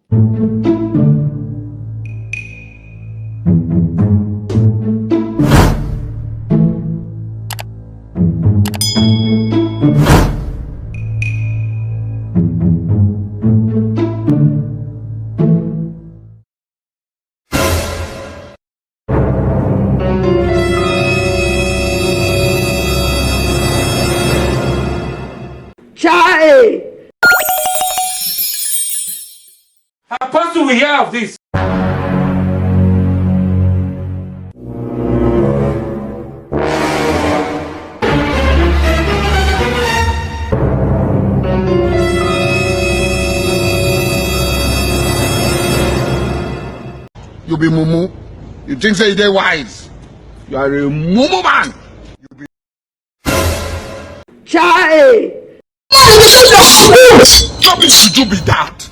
Chai! Apostle, we hear of this. You be mumu. You think say they wise. You are a mumu man. You be Chai! Not be should be that.